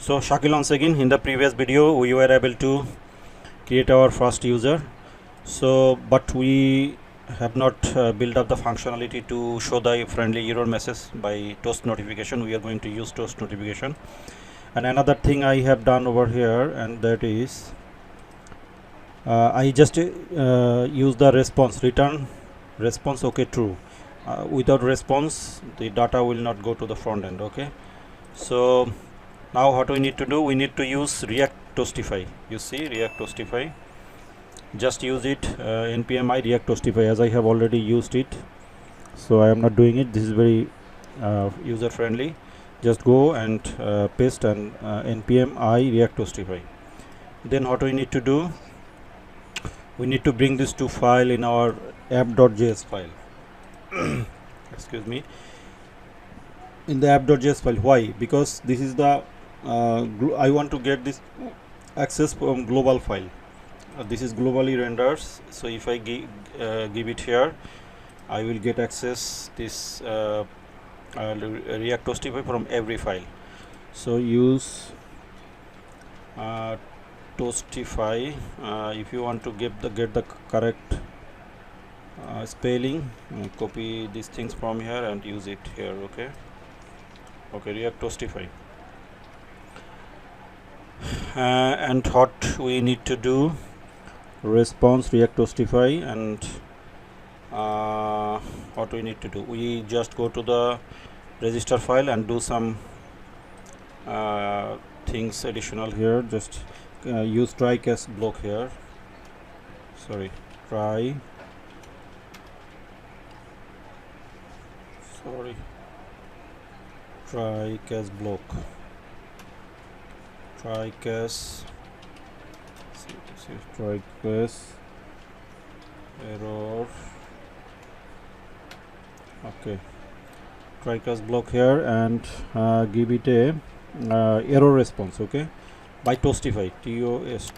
So Shakil, once again, in the previous video we were able to create our first user, so but we have not built up the functionality to show the friendly error message by toast notification. We are going to use toast notification. And another thing I have done over here, and that is I just use the response, return response okay true. Without response the data will not go to the front end. Okay, so now what we need to do, we need to use React Toastify. You see React Toastify, just use it, npm I React Toastify, as I have already used it, so I am not doing it. This is very user friendly. Just go and paste and npm I React Toastify. Then what we need to do, we need to bring this to file in our app.js file. Excuse me, in the app.js file. Why? Because this is the I want to get this access from global file. This is globally renders, so if I give it here, I will get access this React Toastify from every file. So use Toastify. If you want to get the correct spelling, copy these things from here and use it here. Okay, React Toastify. And what we need to do, response React Toastify, and what we need to do, we just go to the register file and do some things additional here. Just use try catch block here, try catch block, try catch error. Okay, try catch block here, and give it a error response. Okay, by Toastify,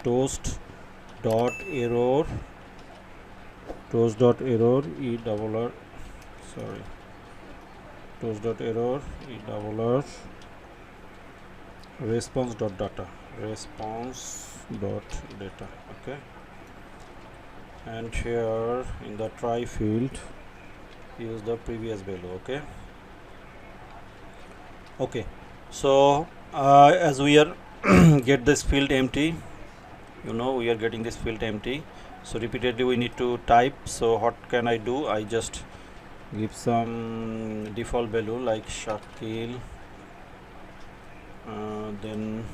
toast dot error toast dot error response dot data. Okay, and here in the try field use the previous value. Okay, so as we are get this field empty, we are getting this field empty, so repeatedly we need to type. So what can I do, I just give some default value like Shakil, then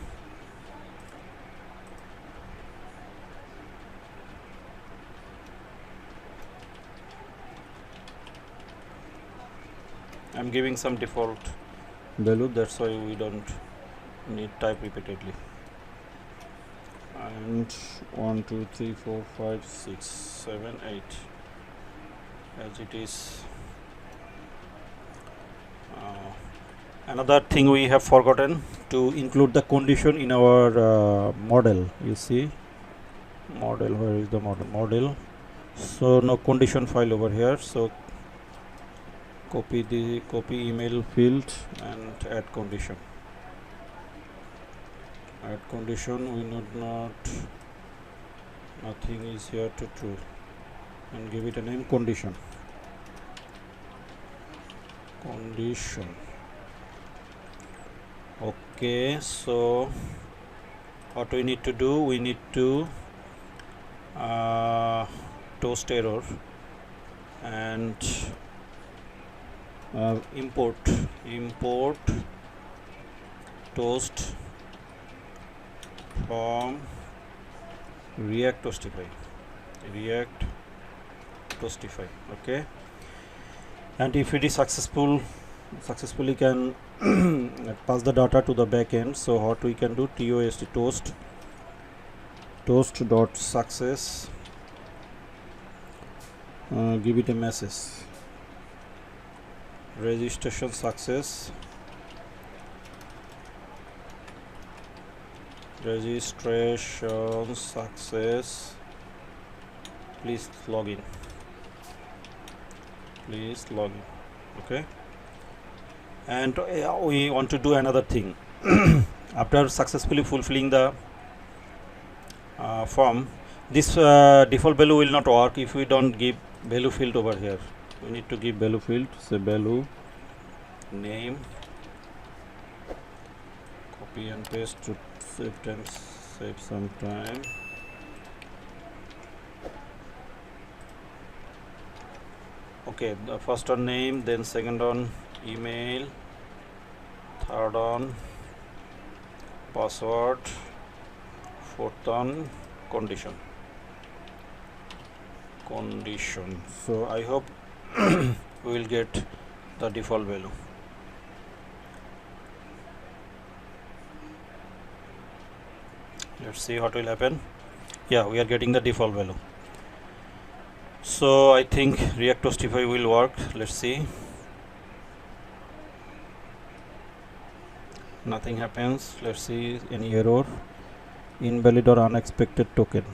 I'm giving some default value, that's why we don't need type repeatedly. And 1 2 3 4 5 6 7 8 as it is. Another thing we have forgotten to include the condition in our model. You see model, where is the model? So no condition file over here, so copy email field and add condition. We need nothing is here to true, and give it a name condition. Okay, so what we need to do, we need to toast error and import toast from React Toastify. Okay, and if it is successfully can pass the data to the backend. So what we can do, toast dot success, give it a message, registration success, please log in. Okay, and we want to do another thing. After successfully fulfilling the form, this default value will not work if we don't give value field over here. We need to give value field, say value name, copy and paste to save some time. Okay, the first on name, then second on email, third on password, fourth on condition. So I hope we will get the default value. Let's see what will happen. Yeah, we are getting the default value. So I think React Toastify will work. Let's see. Nothing happens. Let's see any error. Invalid or unexpected token.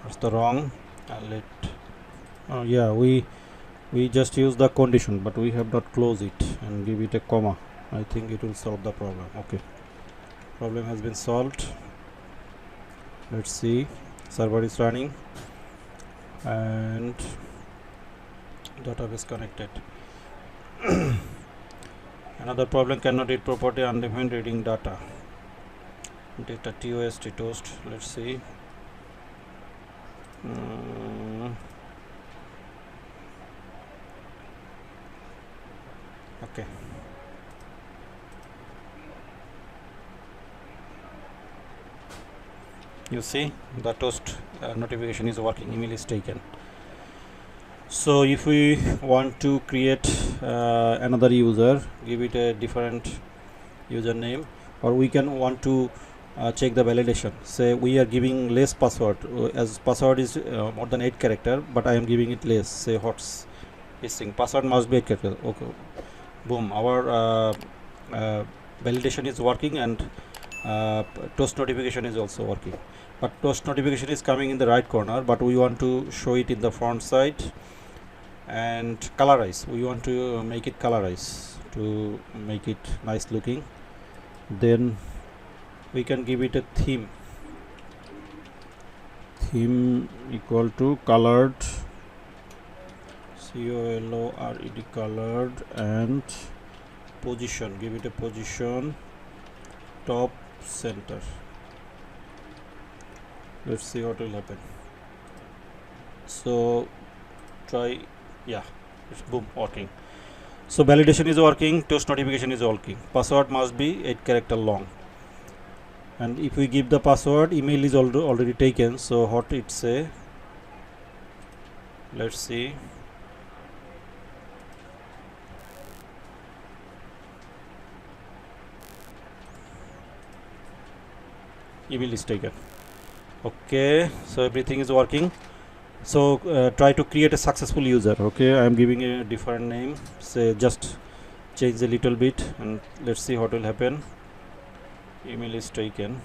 That's the wrong. Yeah, we just use the condition, but we have not closed it and give it a comma. I think it will solve the problem. Okay, problem has been solved. Let's see, server is running and database connected. Another problem, cannot read property undefined reading data. Data toast. Let's see. Okay. You see the toast notification is working, email is taken. So if we want to create another user, give it a different username, or we can want to check the validation. Say we are giving less password, as password is more than 8 character, but I am giving it less. Say what's this thing, password must be 8 character. Okay, boom, our validation is working and toast notification is also working. But toast notification is coming in the right corner, but we want to show it in the front side and colorize. We want to make it colorize to make it nice looking. Then we can give it a theme equal to colored, COLORED, colored, and position, give it a position top center. Let's see what will happen. So try, yeah, it's boom, working. So validation is working, toast notification is working. Password must be 8 character long, and if we give the password, email is already taken. So what it say, let's see. Email is taken. Okay, so everything is working. So try to create a successful user. Okay, I am giving a different name, say just change a little bit, and let's see what will happen. Email is taken.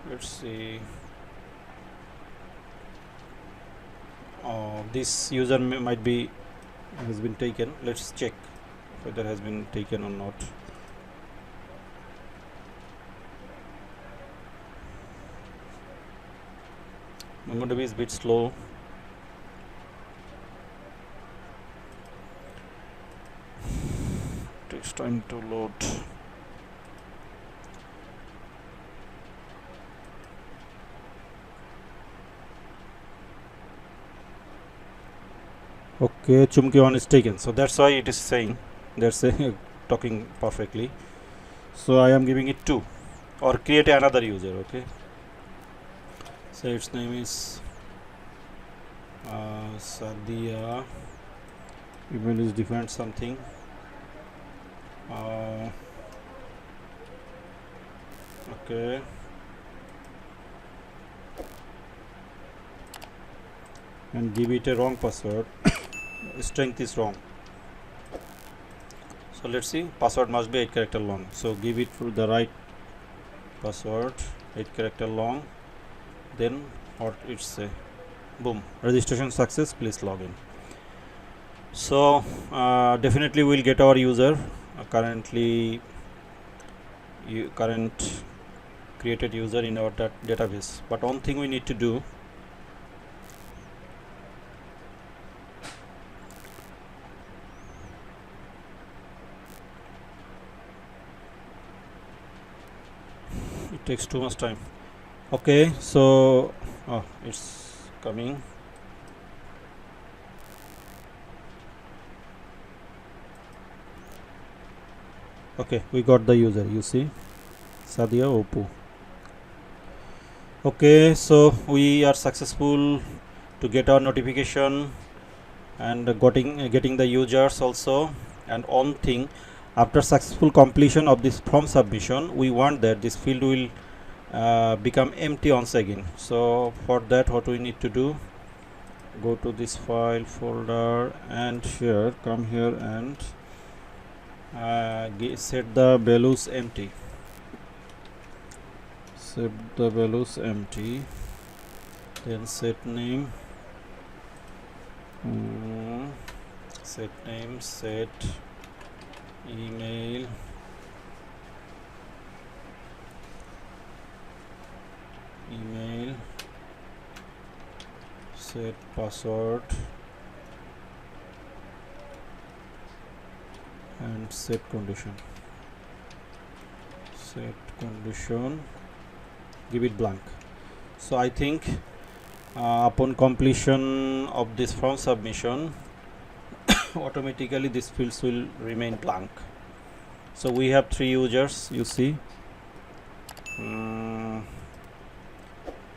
Let's see. This user might be has been taken. Let's check whether has been taken or not. MongoDB is a bit slow. Takes time to load. Okay, Chumki one is taken, so that's why it is saying, that's talking perfectly. So I am giving it 2, or create another user. Okay, so its name is Sadia, email is different something. Okay, and give it a wrong password. Strength is wrong, so let's see, password must be 8 character long, so give it for the right password, 8 character long. Then what it say, boom, registration success, please log in. So definitely we'll get our user current created user in our database, but one thing we need to do, it takes too much time. Okay, so it's coming. Okay, we got the user, you see, Sadia Oppo. Okay, so we are successful to get our notification and getting the users also. And one thing, after successful completion of this form submission, we want that this field will become empty once again. So for that, what we need to do, go to this file folder and here, come here and set the values empty. Set the values empty, then set name, set email, set password, and set condition. Give it blank. So I think upon completion of this form submission automatically these fields will remain blank. So we have 3 users, you see.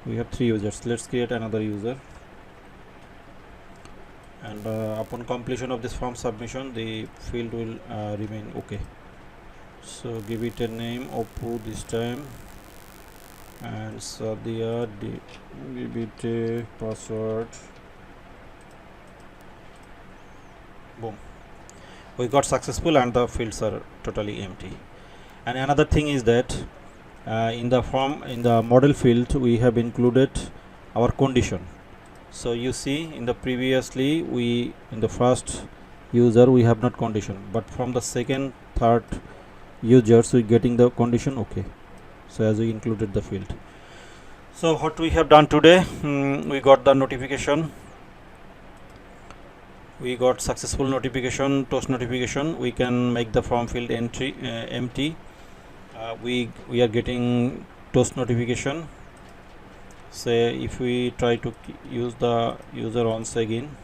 We have 3 users. Let's create another user, and upon completion of this form submission the field will remain okay. So give it a name, Oppo this time, and Sadia, give it a password. Boom, we got successful and the fields are totally empty. And another thing is that in the model field we have included our condition. So you see, in the previously in the first user we have not condition, but from the second, third users we getting the condition okay. So as we included the field. So what we have done today, we got the notification, we got successful notification, toast notification. We can make the form field empty. We are getting toast notification. Say if we try to use the user once again,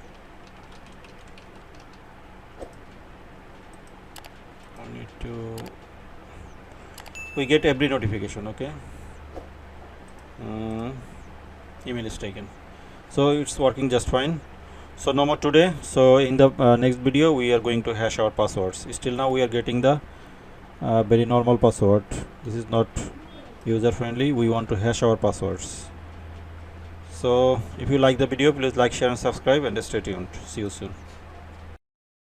we get every notification. Okay, email is taken, so it's working just fine. So no more today. So in the next video we are going to hash our passwords. Still now we are getting the very normal password. This is not user friendly. We want to hash our passwords. So if you like the video, please like, share and subscribe, and stay tuned. See you soon.